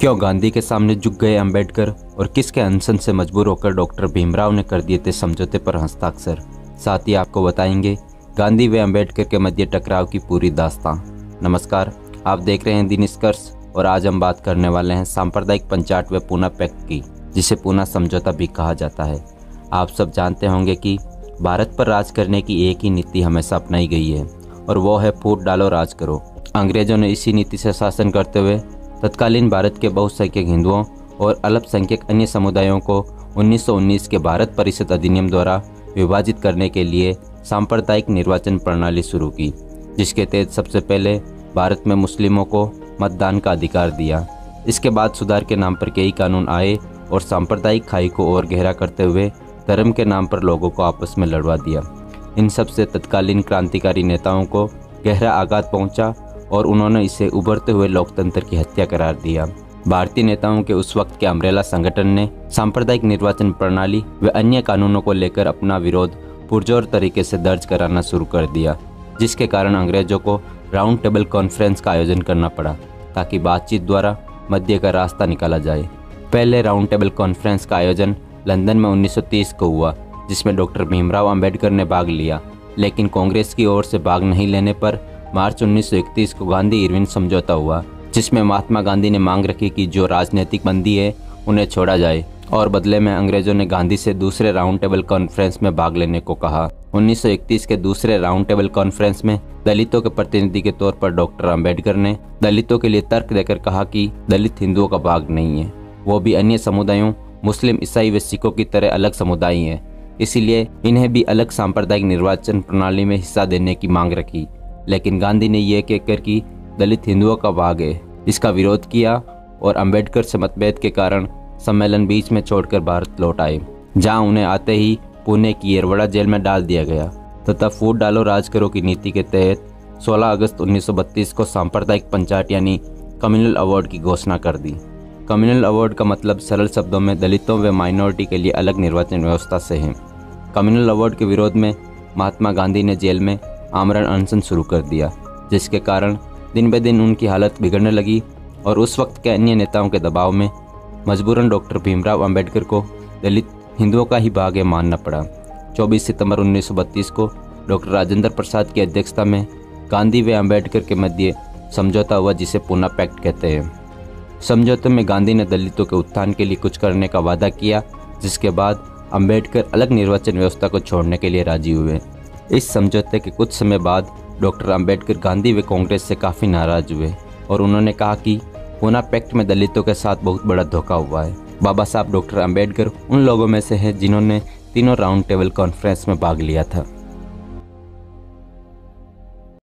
क्यों गांधी के सामने झुक गए अंबेडकर और किसके अनशन से मजबूर होकर डॉक्टर भीमराव ने कर दिए थे समझौते पर हस्ताक्षर। साथ ही आपको बताएंगे गांधी व अंबेडकर के मध्य टकराव की पूरी दास्तां। नमस्कार, आप देख रहे हैं दी निष्कर्ष और आज हम बात करने वाले हैं सांप्रदायिक पंचाट व पूना पैक्ट की, जिसे पूना समझौता भी कहा जाता है। आप सब जानते होंगे कि भारत पर राज करने की एक ही नीति हमेशा अपनाई गई है और वो है फूट डालो राज करो। अंग्रेजों ने इसी नीति से शासन करते हुए तत्कालीन भारत के बहुसंख्यक हिंदुओं और अल्पसंख्यक अन्य समुदायों को 1919 के भारत परिषद अधिनियम द्वारा विभाजित करने के लिए सांप्रदायिक निर्वाचन प्रणाली शुरू की, जिसके तहत सबसे पहले भारत में मुस्लिमों को मतदान का अधिकार दिया। इसके बाद सुधार के नाम पर कई कानून आए और सांप्रदायिक खाई को और गहरा करते हुए धर्म के नाम पर लोगों को आपस में लड़वा दिया। इन सब से तत्कालीन क्रांतिकारी नेताओं को गहरा आघात पहुंचा और उन्होंने इसे उभरते हुए लोकतंत्र की हत्या करार दिया। भारतीय नेताओं के उस वक्त के अम्ब्रेला संगठन ने सांप्रदायिक निर्वाचन प्रणाली व अन्य कानूनों को लेकर अपना विरोध पुरजोर तरीके से दर्ज कराना शुरू कर दिया, जिसके कारण अंग्रेजों को राउंड टेबल कॉन्फ्रेंस का आयोजन करना पड़ा ताकि बातचीत द्वारा मध्य का रास्ता निकाला जाए। पहले राउंड टेबल कॉन्फ्रेंस का आयोजन लंदन में 1930 को हुआ, जिसमें डॉक्टर भीमराव अंबेडकर ने भाग लिया, लेकिन कांग्रेस की ओर से भाग नहीं लेने पर मार्च 1931 को गांधी इरविन समझौता हुआ, जिसमें महात्मा गांधी ने मांग रखी कि जो राजनीतिक बंदी है उन्हें छोड़ा जाए और बदले में अंग्रेजों ने गांधी से दूसरे राउंड टेबल कॉन्फ्रेंस में भाग लेने को कहा। 1931 के दूसरे राउंड टेबल कॉन्फ्रेंस में दलितों के प्रतिनिधि के तौर पर डॉक्टर अंबेडकर ने दलितों के लिए तर्क देकर कहा कि दलित हिंदुओं का भाग नहीं है, वो भी अन्य समुदायों मुस्लिम, ईसाई व सिखों की तरह अलग समुदाय हैं, इसीलिए इन्हें भी अलग सांप्रदायिक निर्वाचन प्रणाली में हिस्सा देने की मांग रखी। लेकिन गांधी ने यह कहकर कि दलित हिंदुओं का भाग है, इसका विरोध किया और अंबेडकर से मतभेद के कारण सम्मेलन बीच में छोड़कर भारत लौट आए, जहां उन्हें आते ही पुणे की येरवड़ा जेल में डाल दिया गया तथा फूट डालो राज करो की नीति के तहत 16 अगस्त 1932 को सांप्रदायिक पंचायत यानी कम्युनल अवार्ड की घोषणा कर दी। कम्युनल अवार्ड का मतलब सरल शब्दों में दलितों व माइनॉरिटी के लिए अलग निर्वाचन व्यवस्था से है। कम्युनल अवार्ड के विरोध में महात्मा गांधी ने जेल में आमरण अनशन शुरू कर दिया, जिसके कारण दिन ब दिन उनकी हालत बिगड़ने लगी और उस वक्त के अन्य नेताओं के दबाव में मजबूरन डॉक्टर भीमराव अंबेडकर को दलित हिंदुओं का ही भाग मानना पड़ा। 24 सितंबर 1932 को डॉक्टर राजेंद्र प्रसाद की अध्यक्षता में गांधी व अंबेडकर के मध्य समझौता हुआ, जिसे पूना पैक्ट कहते हैं। समझौते में गांधी ने दलितों के उत्थान के लिए कुछ करने का वादा किया, जिसके बाद अंबेडकर अलग निर्वाचन व्यवस्था को छोड़ने के लिए राजी हुए। इस समझौते के कुछ समय बाद डॉक्टर अंबेडकर गांधी व कांग्रेस से काफ़ी नाराज हुए और उन्होंने कहा कि पूना पैक्ट में दलितों के साथ बहुत बड़ा धोखा हुआ है। बाबा साहब डॉक्टर अंबेडकर उन लोगों में से हैं जिन्होंने तीनों राउंड टेबल कॉन्फ्रेंस में भाग लिया था।